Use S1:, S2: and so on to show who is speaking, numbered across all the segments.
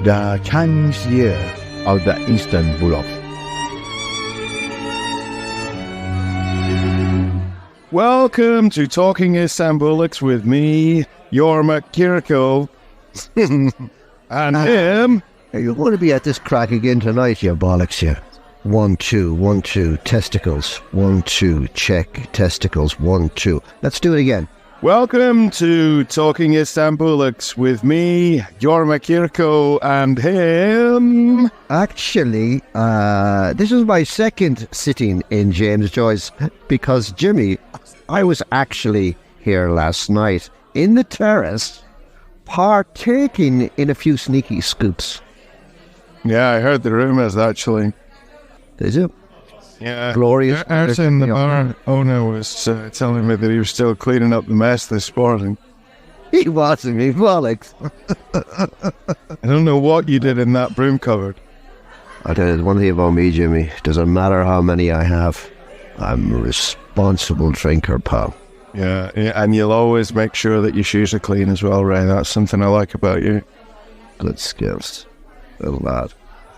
S1: the Chinese Year of the Eastern Bullocks.
S2: Welcome to Talking Istanbulics with me, Jorma Kirko, and him.
S1: You want to be at this crack again tonight, you bollocks, you. 1, 2, 1, 2, testicles. 1, 2, check, testicles. 1, 2. Let's do it again.
S2: Welcome to Talking Istanbulics with me, Jorma Kirko, and him.
S1: Actually, this is my second sitting in James Joyce because, Jimmy, I was actually here last night in the terrace partaking in a few sneaky scoops.
S2: Yeah, I heard the rumours, actually.
S1: Did you?
S2: Yeah.
S1: Glorious.
S2: Out in the bar, owner was telling me that he was still cleaning up the mess this morning.
S1: He wasn't me, bollocks.
S2: I don't know what you did in that broom cupboard.
S1: I'll tell you one thing about me, Jimmy. Doesn't matter how many I have. I'm a responsible drinker, pal.
S2: Yeah, and you'll always make sure that your shoes are clean as well, Ray. That's something I like about you.
S1: Good skills. Little lad.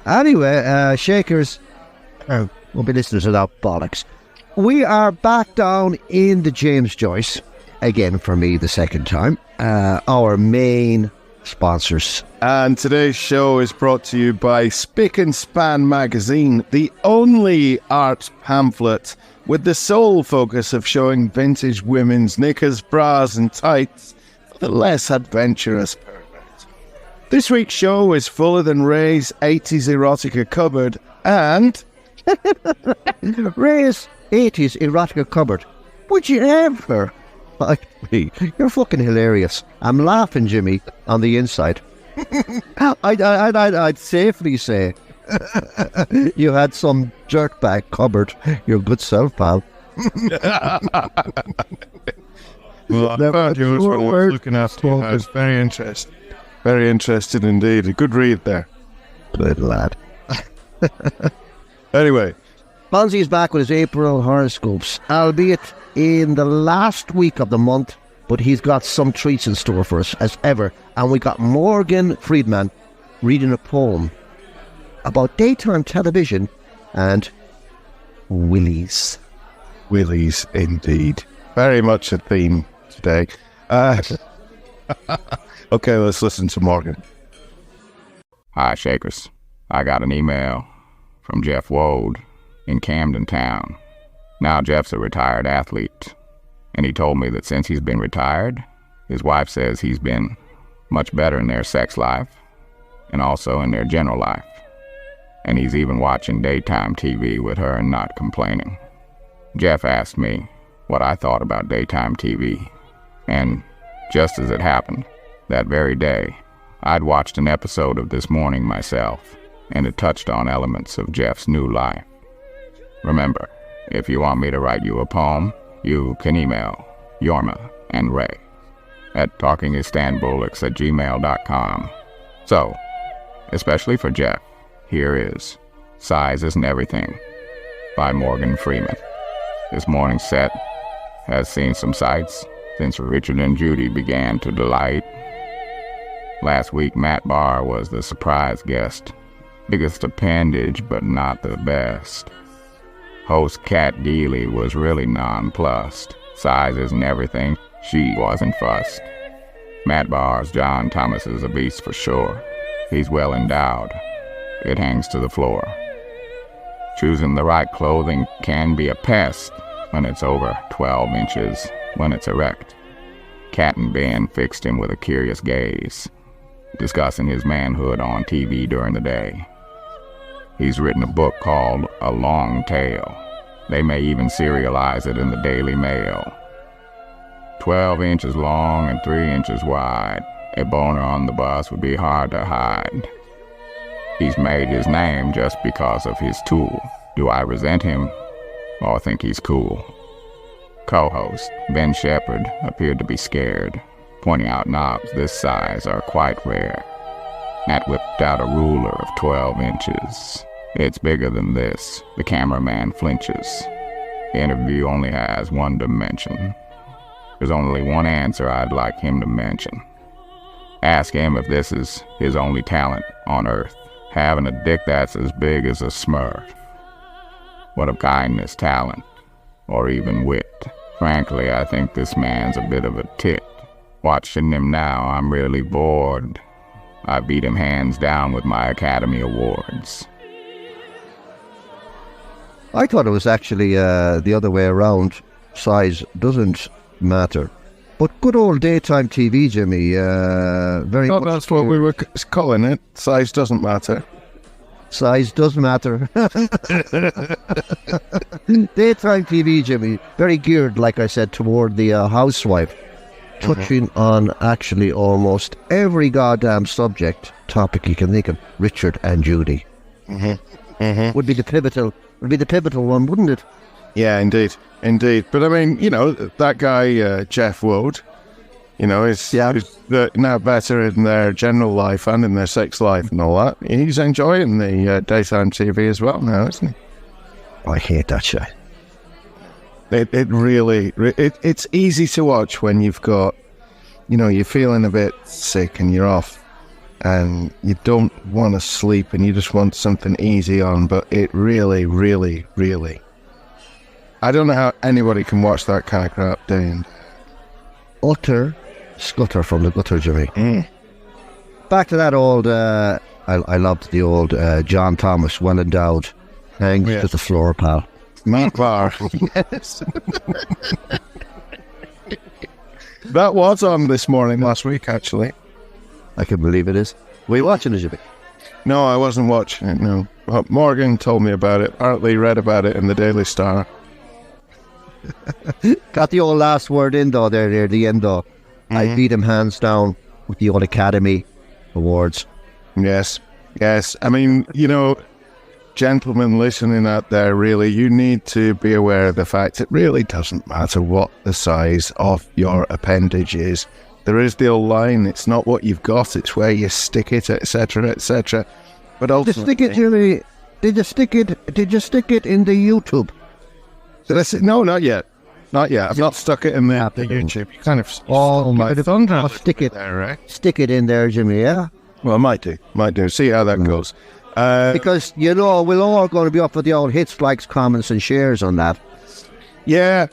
S1: Anyway, Shakers, we'll be listening to that bollocks. We are back down in the James Joyce, again for me the second time, our main sponsors.
S2: And today's show is brought to you by Spick and Span magazine, the only art pamphlet with the sole focus of showing vintage women's knickers, bras and tights for the less adventurous pervert. This week's show is fuller than Ray's 80s erotica cupboard and...
S1: Ray's 80s erotica cupboard. Would you ever? Like me. You're fucking hilarious. I'm laughing, Jimmy, on the inside. I'd safely say you had some jerkbag cupboard. Your good self, pal.
S2: Well, I found yours when I was looking after you. I was very interested. Very interested indeed. A good read there.
S1: Good lad.
S2: Anyway.
S1: Bonzi's back with his April horoscopes, albeit in the last week of the month, but he's got some treats in store for us, as ever. And we got Morgan Friedman reading a poem about daytime television and willies.
S2: Willies, indeed. Very much a theme today. Okay, let's listen to Morgan.
S3: Hi, Shakers. I got an email from Jeff Wode in Camden Town. Now Jeff's a retired athlete, and he told me that since he's been retired, his wife says he's been much better in their sex life and also in their general life. And he's even watching daytime TV with her and not complaining. Jeff asked me what I thought about daytime TV, and just as it happened, that very day, I'd watched an episode of This Morning myself, and it touched on elements of Jeff's new life. Remember, if you want me to write you a poem, you can email Jorma and Ray at talkingistanbulics@gmail.com. So, especially for Jeff, here is Size Isn't Everything by Morgan Freeman. This morning's set has seen some sights since Richard and Judy began to delight. Last week, Matt Barr was the surprise guest. Biggest appendage, but not the best. Host Kat Deely was really nonplussed. Size isn't everything. She wasn't fussed. Matt Barr's John Thomas is a beast for sure. He's well endowed. It hangs to the floor. Choosing the right clothing can be a pest when it's over 12 inches, when it's erect. Kat and Ben fixed him with a curious gaze, discussing his manhood on TV during the day. He's written a book called A Long Tale. They may even serialize it in the Daily Mail. 12 inches long and 3 inches wide. A boner on the bus would be hard to hide. He's made his name just because of his tool. Do I resent him or think he's cool? Co-host Ben Shepherd appeared to be scared, pointing out knobs this size are quite rare. Matt whipped out a ruler of 12 inches. It's bigger than this. The cameraman flinches. The interview only has one dimension. There's only one answer I'd like him to mention. Ask him if this is his only talent on earth, having a dick that's as big as a Smurf. What of kindness, talent, or even wit? Frankly, I think this man's a bit of a tit. Watching him now, I'm really bored. I beat him hands down with my Academy Awards.
S1: I thought it was actually the other way around. Size doesn't matter. But good old daytime TV, Jimmy, very
S2: Oh,
S1: much...
S2: that's what we were calling it. Size doesn't matter.
S1: Size does matter. Daytime TV, Jimmy, very geared, like I said, toward the housewife. Touching on actually almost every goddamn topic you can think of. Richard and Judy. Would be the pivotal one, wouldn't it?
S2: Yeah, indeed. But I mean, that guy, Jeff Wood, is now better in their general life and in their sex life and all that. He's enjoying the daytime TV as well now, isn't he?
S1: I hate that shit.
S2: It really, it's easy to watch when you've got, you're feeling a bit sick and you're off and you don't want to sleep and you just want something easy on, but it really, really, really, I don't know how anybody can watch that kind of crap day and day.
S1: Utter scutter from the gutter, Jimmy. Back to that old, I loved the old John Thomas, well endowed, hangs to the floor, pal.
S2: Matt Barr. Yes. That was on this morning last week, actually.
S1: I can believe it is. Were you watching it, Jimmy?
S2: No, I wasn't watching it, no. But Morgan told me about it, partly read about it in the Daily Star.
S1: Got the old last word in, though, there near the end, though. I beat him hands down with the old Academy Awards.
S2: Yes. I mean, gentlemen listening out there, really, you need to be aware of the fact it really doesn't matter what the size of your appendage is. There is the old line, it's not what you've got, it's where you stick it, etc., etc. But ultimately...
S1: Did you stick it, Jimmy? Did you stick it in the YouTube?
S2: No, not yet. I've not stuck it in the YouTube. You kind of stole my thunder.
S1: Stick it
S2: there, right?
S1: Stick it in there, Jimmy, yeah?
S2: Well, I might do. See how that goes.
S1: Because, we're all going to be up for the old hits, likes, comments and shares on that.
S2: Yeah.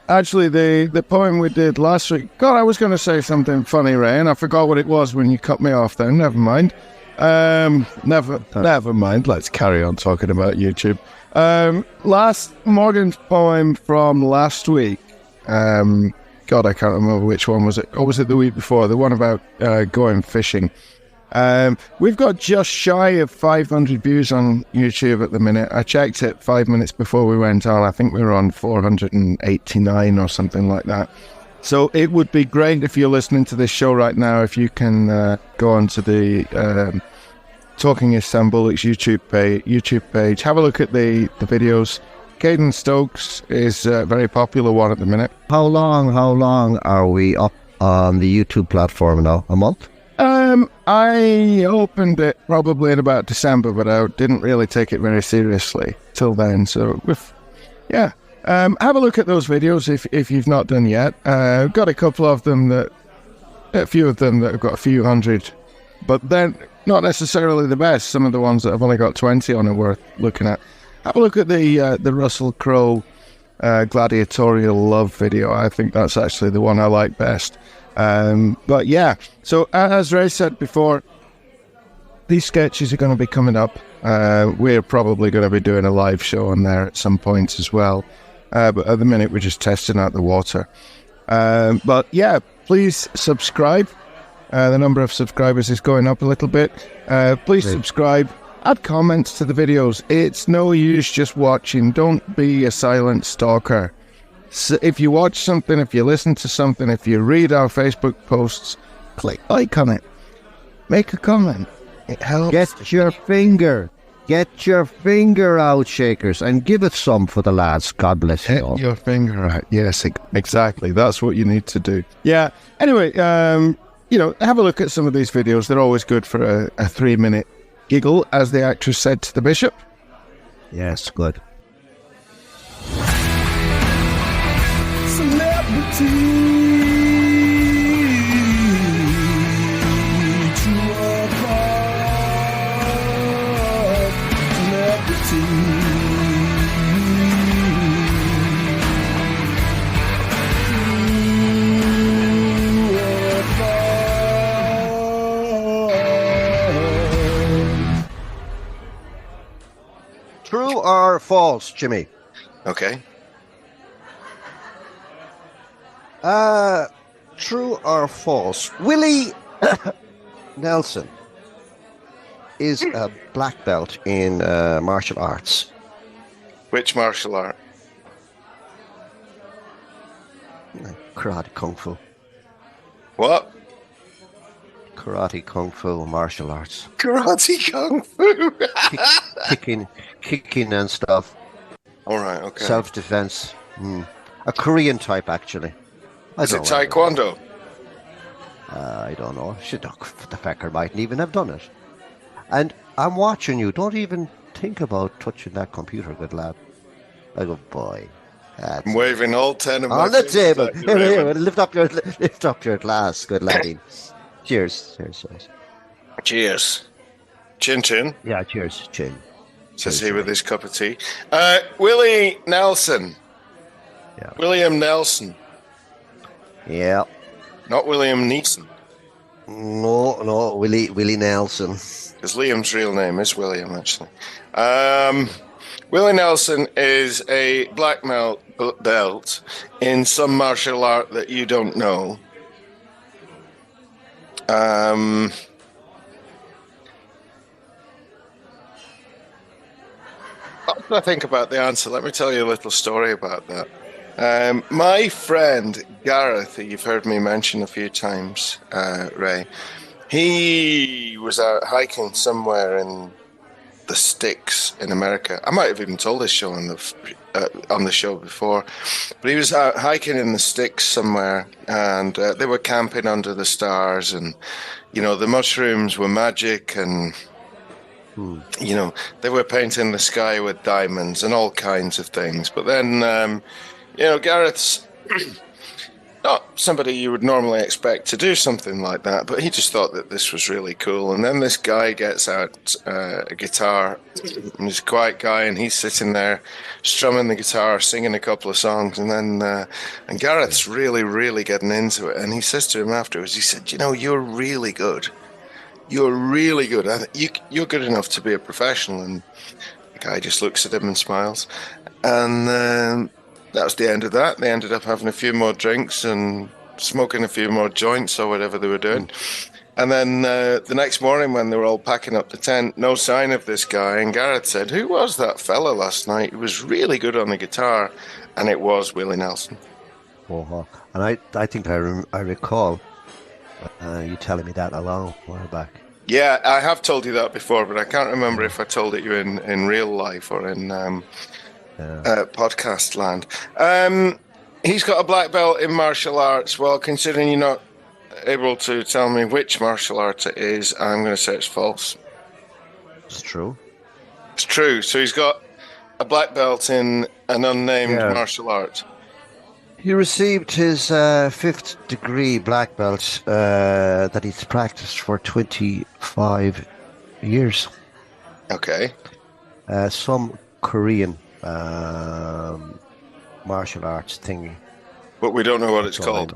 S2: Actually, the poem we did last week... God, I was going to say something funny, Ray, and I forgot what it was when you cut me off then. Never mind. Never mind. Let's carry on talking about YouTube. Morgan's poem from last week. God, I can't remember which one was it. Or was it the week before? The one about going fishing. We've got just shy of 500 views on YouTube at the minute. I checked it 5 minutes before we went on. I think we were on 489 or something like that. So it would be great if you're listening to this show right now, if you can go onto the Talking Istanbulic's YouTube page. Have a look at the videos. Caden Stokes is a very popular one at the minute.
S1: How long are we up on the YouTube platform now? A month?
S2: I opened it probably in about December, but I didn't really take it very seriously till then. So, have a look at those videos if you've not done yet. I've got a few of them that have got a few hundred, but they're not necessarily the best. Some of the ones that have only got 20 on are worth looking at. Have a look at the Russell Crowe gladiatorial love video. I think that's actually the one I like best. But yeah, so as Ray said before, these sketches are going to be coming up. We're probably going to be doing a live show on there at some point as well. But at the minute, we're just testing out the water. But yeah, please subscribe. The number of subscribers is going up a little bit. Please subscribe. Add comments to the videos. It's no use just watching. Don't be a silent stalker. So if you watch something, if you listen to something, if you read our Facebook posts, click like on it. Make a comment. It helps.
S1: Get your finger out, Shakers, and give it some for the lads. God bless you all.
S2: Get your finger out. Yes, exactly. That's what you need to do. Yeah. Anyway, have a look at some of these videos. They're always good for a 3-minute giggle, as the actress said to the bishop.
S1: Yes, good.
S2: Celebrity.
S1: or false, Jimmy?
S2: Okay.
S1: True or false? Willie Nelson is a black belt in martial arts.
S2: Which martial art?
S1: Karate, kung fu.
S2: What?
S1: Karate, kung fu, martial arts.
S2: Karate kung fu.
S1: Kicking and stuff.
S2: All right. Okay.
S1: Self-defense. A Korean type, actually.
S2: Is it taekwondo?
S1: I don't know. The fecker mightn't even have done it. And I'm watching you. Don't even think about touching that computer, good lad. I go, boy.
S2: I'm waving all 10 of my
S1: on the table.
S2: fingers at you,
S1: Here,
S2: Raymond.
S1: lift up your glass, good laddie. Cheers.
S2: Cheers. Chin chin,
S1: Yeah, cheers. Chin.
S2: says he with his cup of tea. Willie Nelson.
S1: Yeah.
S2: William Nelson.
S1: Yeah.
S2: Not William Neeson.
S1: No, Willie Nelson.
S2: Because Liam's real name is William, actually. Willie Nelson is a black belt in some martial art that you don't know. What do I think about the answer? Let me tell you a little story about that. My friend Gareth, who you've heard me mention a few times, Ray, he was out hiking somewhere in the sticks in America. I might have even told this show on the show before, but he was out hiking in the sticks somewhere, and they were camping under the stars, and the mushrooms were magic, and they were painting the sky with diamonds and all kinds of things. But then, Gareth's not somebody you would normally expect to do something like that, but he just thought that this was really cool. And then this guy gets out a guitar, and he's a quiet guy, and he's sitting there strumming the guitar, singing a couple of songs, and then and Gareth's really, really getting into it. And he says to him afterwards, he said, you're really good. You're really good. You're good enough to be a professional. And the guy just looks at him and smiles. And that was the end of that. They ended up having a few more drinks and smoking a few more joints or whatever they were doing. And then the next morning when they were all packing up the tent, no sign of this guy. And Gareth said, who was that fella last night? He was really good on the guitar. And it was Willie Nelson.
S1: Oh, and I think I recall you telling me that a long while back.
S2: Yeah, I have told you that before, but I can't remember if I told it you in real life or in podcast land. He's got a black belt in martial arts. Well, considering you're not able to tell me which martial art it is, I'm going to say it's false.
S1: It's true.
S2: It's true. So he's got a black belt in an unnamed martial art.
S1: He received his 5th degree black belt that he's practiced for 25 years.
S2: Okay.
S1: Some Korean martial arts thingy.
S2: But we don't know what it's called.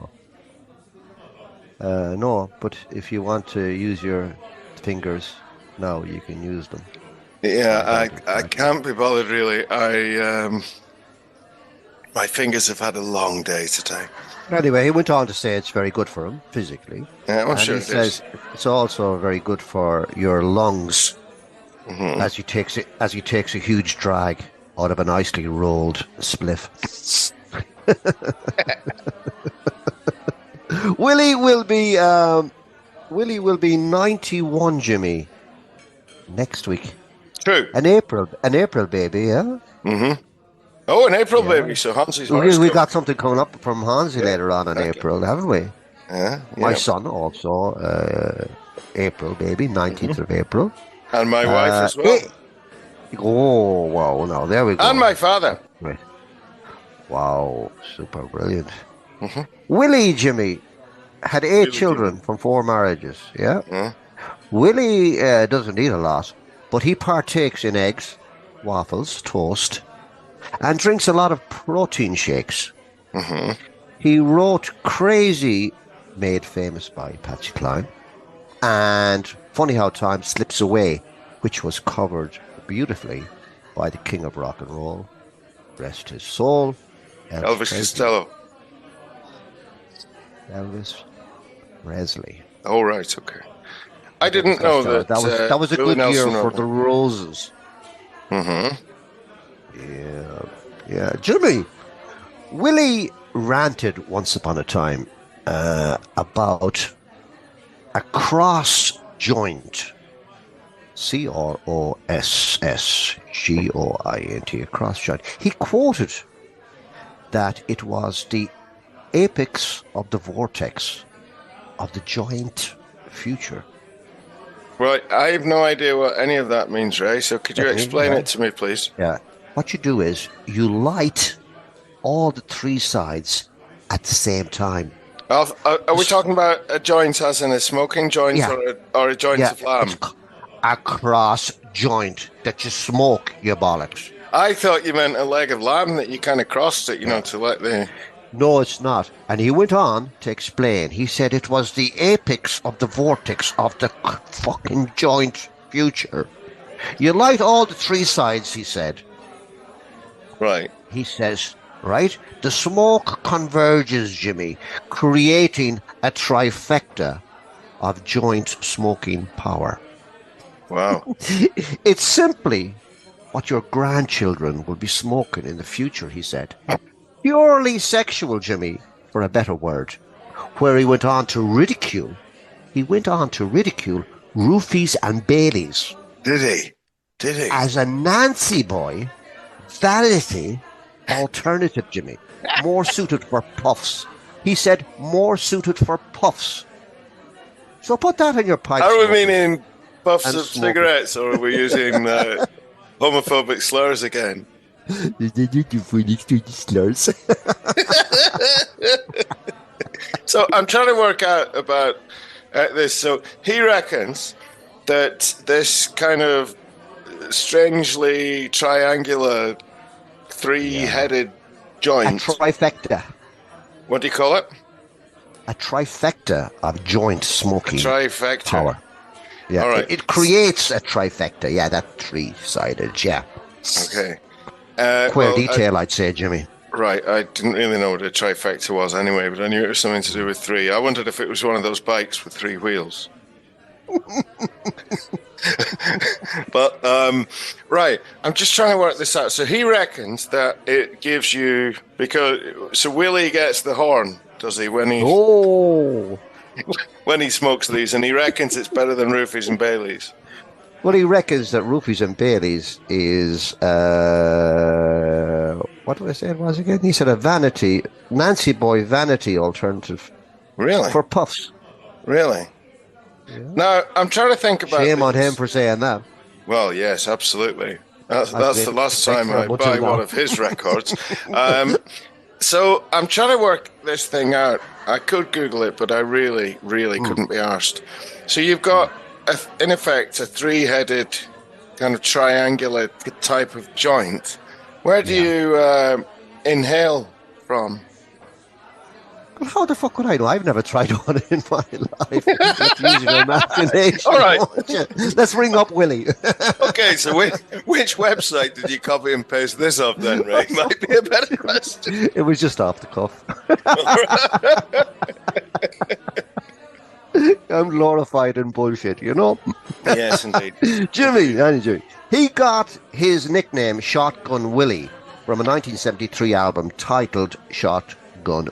S1: No, but if you want to use your fingers now, you can use them.
S2: Yeah, I can't be bothered really. My fingers have had a long day today.
S1: Anyway, he went on to say it's very good for him physically.
S2: Yeah, I'm
S1: and
S2: sure
S1: he says it's also very good for your lungs as he takes a huge drag out of a nicely rolled spliff. Willie will be 91, Jimmy, next week.
S2: True.
S1: An April baby, yeah.
S2: Mm-hmm. Oh, an April baby. So Hansi's
S1: we got something coming up from Hansi later on in April, haven't we?
S2: Yeah.
S1: My son also, April baby, 19th of April.
S2: And my wife as well.
S1: Oh, wow, now there we go.
S2: And my father.
S1: Right. Wow, super brilliant. Mm-hmm. Willie, Jimmy, had 8 children from 4 marriages, yeah?
S2: Yeah.
S1: Willie doesn't eat a lot, but he partakes in eggs, waffles, toast, and drinks a lot of protein shakes.
S2: Mm-hmm.
S1: He wrote Crazy, made famous by Patsy Cline, and Funny How Time Slips Away, which was covered beautifully by the king of rock and roll, rest his soul,
S2: Elvis Costello.
S1: Elvis Presley.
S2: Oh, right, okay. I didn't know that.
S1: That was a
S2: Willie
S1: good year
S2: Nelson
S1: for the Roses.
S2: Mm-hmm.
S1: Yeah. Jimmy, Willie ranted once upon a time about a cross joint. CROSSGOINT, a cross joint. He quoted that it was the apex of the vortex of the joint future.
S2: Right, I have no idea what any of that means, Ray, so could you explain it to me, please?
S1: Yeah. What you do is you light all the three sides at the same time.
S2: Are we talking about a joint as in a smoking joint or a joint of lamb?
S1: A cross joint that you smoke, you bollocks.
S2: I thought you meant a leg of lamb that you kind of crossed it, to let the...
S1: No, it's not. And he went on to explain. He said it was the apex of the vortex of the fucking joint future. You light all the three sides, he said.
S2: Right.
S1: He says, right? The smoke converges, Jimmy, creating a trifecta of joint smoking power.
S2: Wow.
S1: It's simply what your grandchildren will be smoking in the future, he said. Purely sexual, Jimmy, for a better word. Where he went on to ridicule Roofies and Baileys.
S2: Did he?
S1: As a Nancy boy, vanity alternative, Jimmy. More suited for puffs. He said more suited for puffs. So put that in your pipe.
S2: Are we meaning puffs of cigarettes, or are we using homophobic slurs again?
S1: Slurs.
S2: So I'm trying to work out about this. So he reckons that this kind of strangely triangular, three-headed joint...
S1: A trifecta.
S2: What do you call it?
S1: A trifecta of joint smoking
S2: trifecta.
S1: Power. Yeah,
S2: all right.
S1: It creates a trifecta. Yeah, that three-sided, yeah.
S2: Okay.
S1: Detail, I'd say, Jimmy.
S2: Right, I didn't really know what a trifecta was anyway, but I knew it was something to do with three. I wondered if it was one of those bikes with three wheels. But, right, I'm just trying to work this out. So he reckons that it gives you, so Willie gets the horn, does he, when he smokes these, and he reckons it's better than Roofies and Baileys.
S1: Well, he reckons that Roofies and Baileys is, what did I say it was again? He said a Nancy boy vanity alternative.
S2: Really?
S1: For puffs.
S2: Really? Yeah. Now, I'm trying to think about
S1: Shame on him for saying that.
S2: Well, yes, absolutely. That's the last time I buy one of his records. So I'm trying to work this thing out. I could Google it, but I really, really couldn't be arsed. So you've got, in effect, a three-headed kind of triangular type of joint. Where do you inhale from?
S1: Well, how the fuck would I know? I've never tried one in my life. Let's use your imagination.
S2: All right.
S1: Let's ring up Willie.
S2: Okay, so which website did you copy and paste this off then, Ray? Might be a better question.
S1: It was just off the cuff. I'm glorified in bullshit, you know?
S2: Yes, indeed.
S1: Jimmy, he got his nickname Shotgun Willie from a 1973 album titled Shotgun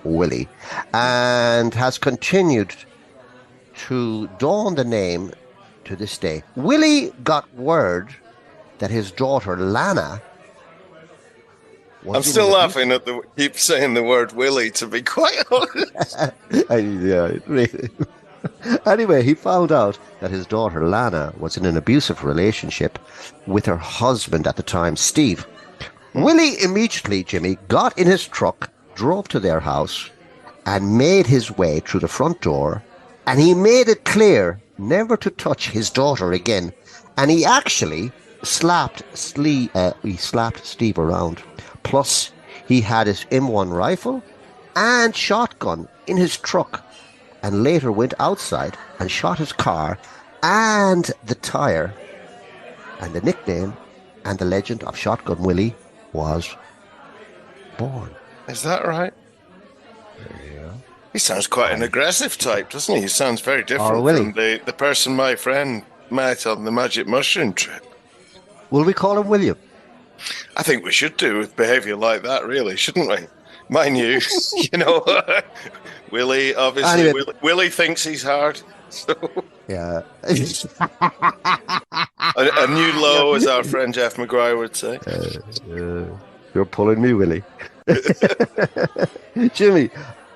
S1: Willie, and has continued to don the name to this day. Willie got word that his daughter Lana...
S2: I'm still laughing at keep saying the word Willie, to be quite honest.
S1: Yeah, really. Anyway, he found out that his daughter Lana was in an abusive relationship with her husband at the time, Steve. Willie immediately, Jimmy, got in his truck, drove to their house, and made his way through the front door, and he made it clear never to touch his daughter again. And he actually slapped Steve around. Plus, he had his M1 rifle and shotgun in his truck, and later went outside and shot his car and the tire and the nickname and the legend of Shotgun Willie was born.
S2: Is that right?
S1: Yeah.
S2: He sounds quite an aggressive type, doesn't he? He sounds very different
S1: Willie.
S2: from the person my friend met on the Magic Mushroom trip.
S1: Will we call him William?
S2: I think we should do with behaviour like that, really, shouldn't we? Mind you, Willie, obviously,
S1: Anyway.
S2: Willie thinks he's hard. So
S1: Yeah.
S2: a new low, as our friend Jeff McGuire would say.
S1: You're pulling me, Willie. Jimmy,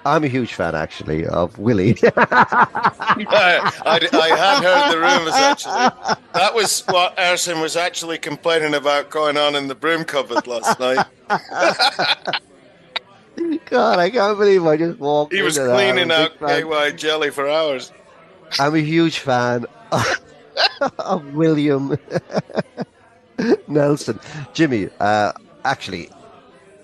S1: I'm a huge fan, actually, of Willie.
S2: I had heard the rumours, actually. That was what Erson was actually complaining about going on in the broom cupboard last night.
S1: God, I can't believe I just walked
S2: He was
S1: into that.
S2: cleaning
S1: I'm a
S2: out
S1: big fan.
S2: KY jelly for hours.
S1: I'm a huge fan of William Nelson. Jimmy, actually,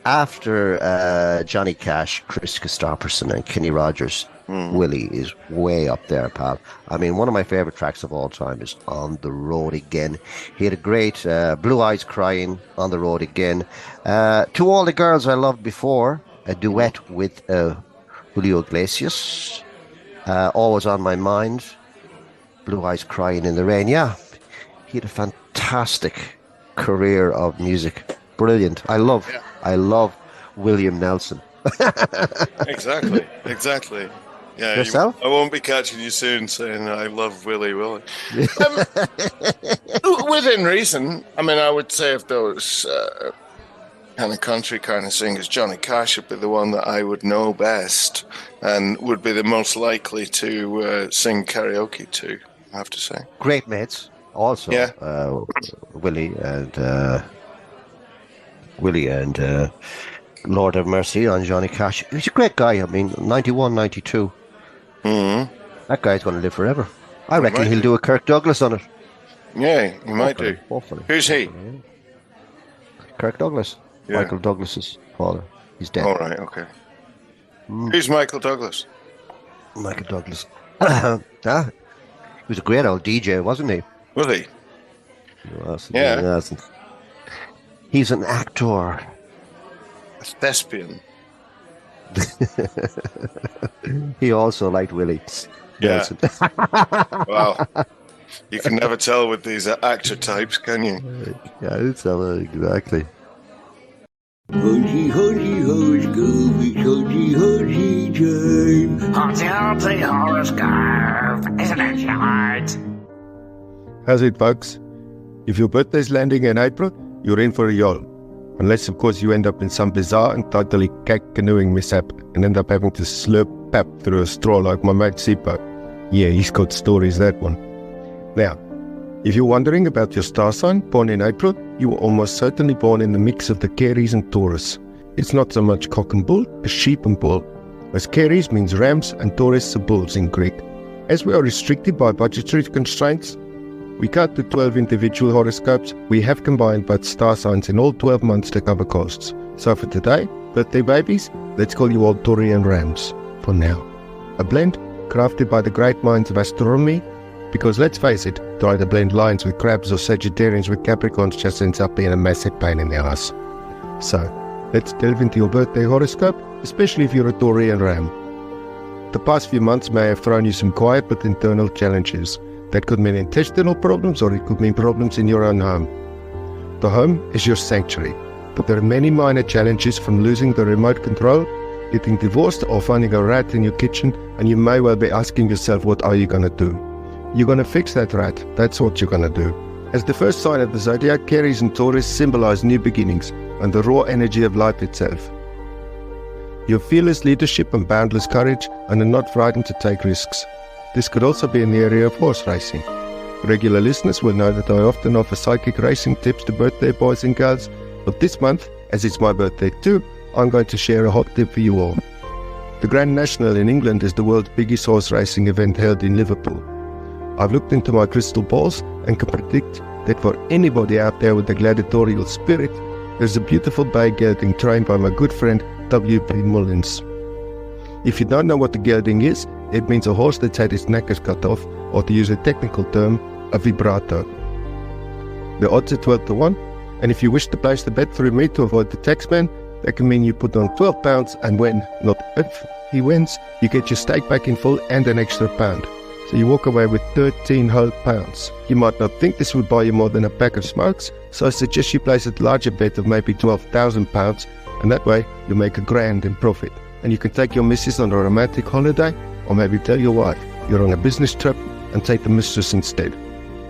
S1: after Johnny Cash, Chris Christopherson, and Kenny Rogers, Willie is way up there, pal. I mean, one of my favorite tracks of all time is On the Road Again. He had a great Blue Eyes Crying, On the Road Again. To All the Girls I Loved Before, a duet with Julio Iglesias. Always on My Mind, Blue Eyes Crying in the Rain. Yeah, he had a fantastic career of music. Brilliant. I love William Nelson.
S2: Exactly. Yeah,
S1: Yourself?
S2: I won't be catching you soon saying I love Willie. Within reason. I mean, I would say if those kind of country kind of singers, Johnny Cash would be the one that I would know best and would be the most likely to sing karaoke to, I have to say.
S1: Great mates. Also,
S2: Yeah.
S1: Willie and Lord have Mercy on Johnny Cash. He's a great guy. I mean, 91, 92.
S2: Mm-hmm.
S1: That guy's going to live forever. I reckon
S2: might
S1: he'll do a Kirk Douglas on it.
S2: Yeah, he might do.
S1: Hopefully.
S2: Who's he?
S1: Kirk Douglas.
S2: Yeah.
S1: Michael Douglas's father. He's dead.
S2: All right, okay. Who's Michael Douglas?
S1: Michael Douglas. He was a great old DJ, wasn't he?
S2: Was he?
S1: He was.
S2: Yeah.
S1: He wasn't. He's an actor.
S2: A thespian.
S1: He also liked Willie
S2: Yeah.
S1: Nelson.
S2: Wow. You can never tell with these actor types, can you?
S1: Yeah, it's exactly.
S4: Hosey, hosey, hose, Scooby, hosey, hosey, time.
S5: Hosey, horoscope, isn't it short?
S6: How's it, folks? If your birthday's landing in April, you're in for a yawl. Unless, of course, you end up in some bizarre and totally canoeing mishap and end up having to slurp pap through a straw like my mate Sipo. Yeah, he's got stories, that one. Now, if you're wondering about your star sign, born in April, you were almost certainly born in the mix of the Caries and Taurus. It's not so much cock and bull as sheep and bull, as Caries means rams and Taurus are bulls in Greek. As we are restricted by budgetary constraints, we cut to 12 individual horoscopes. We have combined both star signs in all 12 months to cover costs. So for today, birthday babies, let's call you all Taurian rams, for now. A blend crafted by the great minds of astronomy, because let's face it, trying to blend lions with crabs or Sagittarians with Capricorns just ends up being a massive pain in the ass. So, let's delve into your birthday horoscope, especially if you're a Taurian ram. The past few months may have thrown you some quiet but internal challenges. That could mean intestinal problems, or it could mean problems in your own home. The home is your sanctuary, but there are many minor challenges, from losing the remote control, getting divorced, or finding a rat in your kitchen, and you may well be asking yourself, what are you going to do? You're going to fix that rat. That's what you're going to do. As the first sign of the zodiac, Caries and Taurus symbolize new beginnings and the raw energy of life itself. You have fearless leadership and boundless courage and are not frightened to take risks. This could also be in the area of horse racing. Regular listeners will know that I often offer psychic racing tips to birthday boys and girls, but this month, as it's my birthday too, I'm going to share a hot tip for you all. The Grand National in England is the world's biggest horse racing event held in Liverpool. I've looked into my crystal balls and can predict that for anybody out there with a gladiatorial spirit, there's a beautiful bay gelding trained by my good friend W.P. Mullins. If you don't know what the gelding is, it means a horse that's had its knackers cut off, or to use a technical term, a vibrato. The odds are 12 to 1, And if you wish to place the bet through me to avoid the tax man, that can mean you put on £12 and when, not if, he wins, you get your stake back in full and an extra £1. So you walk away with 13 whole pounds. You might not think this would buy you more than a pack of smokes, so I suggest you place a larger bet of maybe £12,000, and that way you'll make £1,000 in profit. And you can take your missus on a romantic holiday, or maybe tell your wife you're on a business trip and take the mistress instead.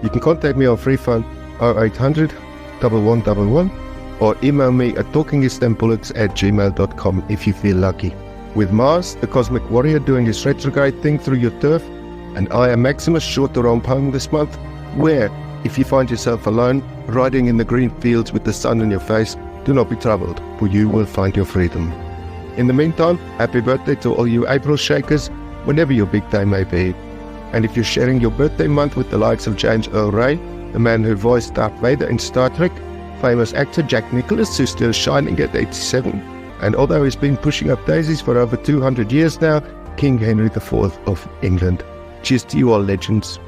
S6: You can contact me on free phone 0800 1111 or email me at talkingistanbullocks@gmail.com if you feel lucky. With Mars, the cosmic warrior, doing his retrograde thing through your turf, and I am Maximus, sure to romp home this month, where, if you find yourself alone, riding in the green fields with the sun in your face, do not be troubled, for you will find your freedom. In the meantime, happy birthday to all you April shakers, whenever your big day may be. And if you're sharing your birthday month with the likes of James Earl Ray, the man who voiced Darth Vader in Star Trek, famous actor Jack Nicklaus, who's still shining at 87, and although he's been pushing up daisies for over 200 years now, King Henry IV of England. Cheers to you all, legends.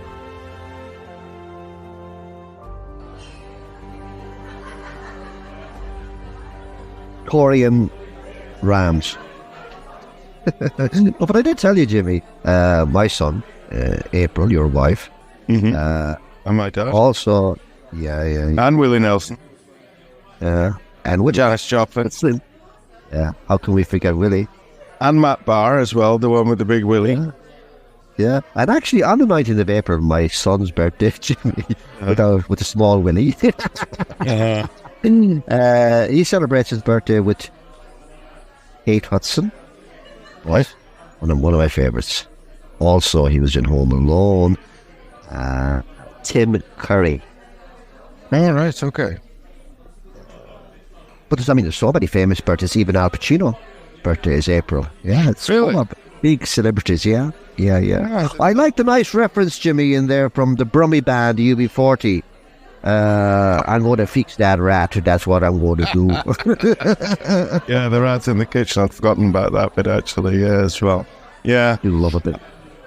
S1: Corian Rams. But I did tell you, Jimmy, my son, April, your wife,
S2: And my dad.
S1: also, yeah.
S2: And Willie Nelson.
S1: And with
S2: Janis Joplin.
S1: yeah, how can we forget Willie?
S2: And Matt Barr as well, the one with the big Willie.
S1: Yeah, and actually on the 19th of April, my son's birthday, Jimmy, with a small Willie. He celebrates his birthday with Kate Hudson. What? One of my favourites. Also, he was in Home Alone. Tim Curry.
S2: All right, okay.
S1: But there's so many famous birthdays. Even Al Pacino's birthday is April. Yeah, it's
S2: Really?
S1: full of big celebrities. Yeah. I like the nice reference, Jimmy, in there from the Brummy band UB40. I'm going to fix that rat. That's what I'm going to do.
S2: Yeah, the rat's in the kitchen. I'd forgotten about that bit actually, yeah, as well. Yeah.
S1: You love it.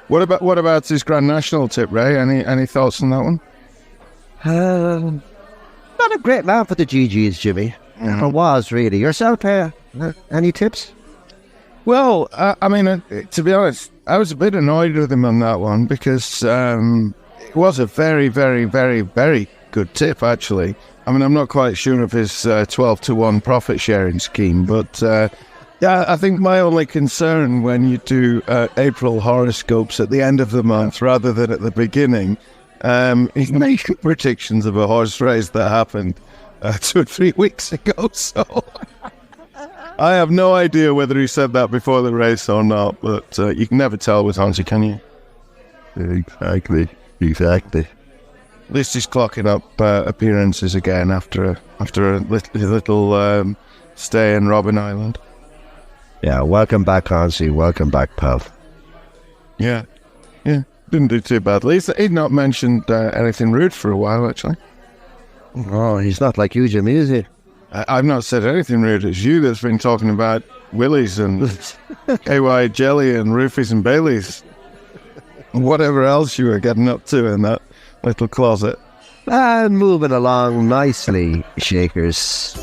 S2: What about his Grand National tip, Ray? Any thoughts on that one?
S1: Not a great man for the GGs, Jimmy. Never was, really. Yourself, any tips?
S2: Well, to be honest, I was a bit annoyed with him on that one because it was a very, very, very, very good tip, actually. I'm not quite sure of his 12-to-1 profit sharing scheme, but yeah, I think my only concern when you do April horoscopes at the end of the month rather than at the beginning is making predictions of a horse race that happened 2 or 3 weeks ago, so I have no idea whether he said that before the race or not, but you can never tell with Hansi, can you?
S1: Exactly.
S2: At least he's clocking up appearances again after a little stay in Robben Island.
S1: Yeah, welcome back, Hansi. Welcome back, pal.
S2: Yeah, didn't do too badly. He'd not mentioned anything rude for a while, actually.
S1: Oh, he's not like you, Jimmy, is he?
S2: I've not said anything rude. It's you that's been talking about Willies and KY Jelly and Roofies and Baileys. Whatever else you were getting up to in that little closet.
S1: And moving along nicely, Shakers.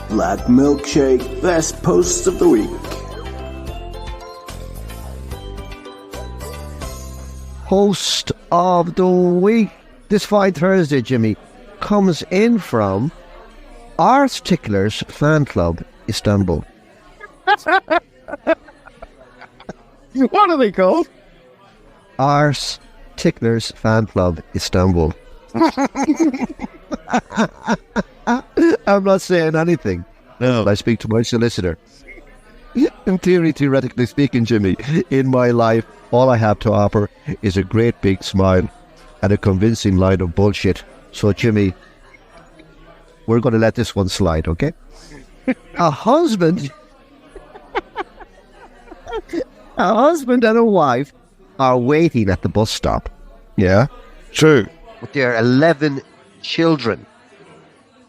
S4: Black Milkshake, best post of the week.
S1: Host of the week this fine Thursday, Jimmy, comes in from Arse Ticklers Fan Club, Istanbul.
S2: What are they called?
S1: Arse Ticklers Fan Club, Istanbul. I'm not saying anything.
S2: No.
S1: I speak to my solicitor. In theory, theoretically speaking, Jimmy, in my life, all I have to offer is a great big smile and a convincing line of bullshit. So, Jimmy, we're going to let this one slide, okay? A husband and a wife are waiting at the bus stop. Yeah?
S2: True.
S1: With their 11 children.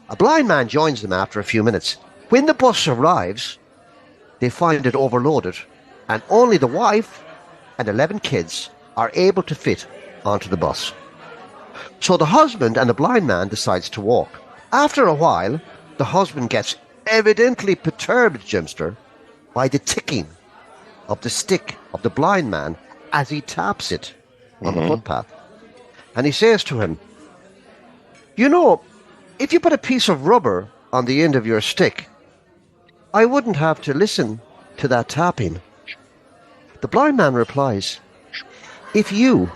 S1: A blind man joins them after a few minutes. When the bus arrives, they find it overloaded, and only the wife and 11 kids are able to fit onto the bus. So the husband and the blind man decides to walk. After a while, the husband gets evidently perturbed, Jimster, by the ticking of the stick of the blind man as he taps it on the footpath. And he says to him, "You know, if you put a piece of rubber on the end of your stick, I wouldn't have to listen to that tapping." The blind man replies, If you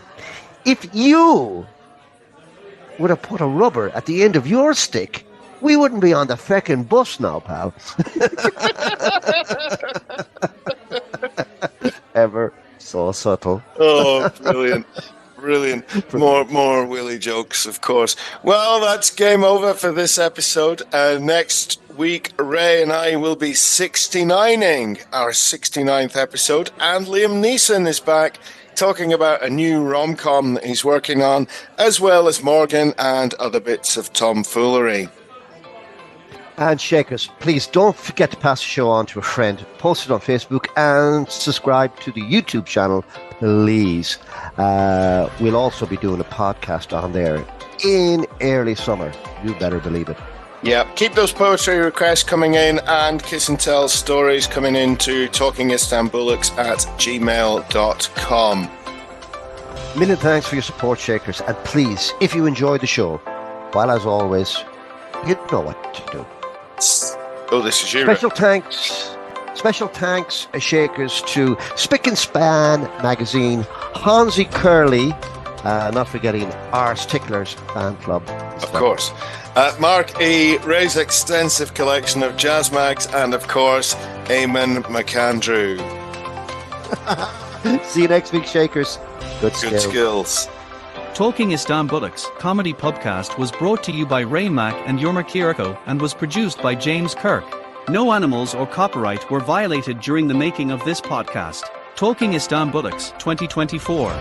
S1: would have put a rubber at the end of your stick, we wouldn't be on the feckin' bus now, pal." Ever so subtle.
S2: Oh, brilliant. Brilliant. More Willie jokes, of course. Well, that's game over for this episode. Next week, Ray and I will be 69ing our 69th episode, and Liam Neeson is back talking about a new rom-com that he's working on, as well as Morgan and other bits of tomfoolery.
S1: And Shakers, please don't forget to pass the show on to a friend, post it on Facebook, and subscribe to the YouTube channel, please. We'll also be doing a podcast on there in early summer. You better believe it.
S2: Yeah, keep those poetry requests coming in and Kiss and Tell stories coming in to talkingistanbulics@gmail.com.
S1: Million thanks for your support, Shakers. And please, if you enjoyed the show, well, as always, you know what to do.
S2: Oh, this is you.
S1: Special thanks, Shakers, to Spick and Span magazine, Hansi Curly, not forgetting Ars Ticklers fan club.
S2: Of course. Mark E. Ray's extensive collection of jazz mags, and of course, Eamon McAndrew.
S1: See you next week, Shakers. Good
S2: skills.
S7: Talking Istanbulics comedy podcast was brought to you by Ray Mack and Yorma Kiriko and was produced by James Kirk. No animals or copyright were violated during the making of this podcast. Talking Istanbulics 2024.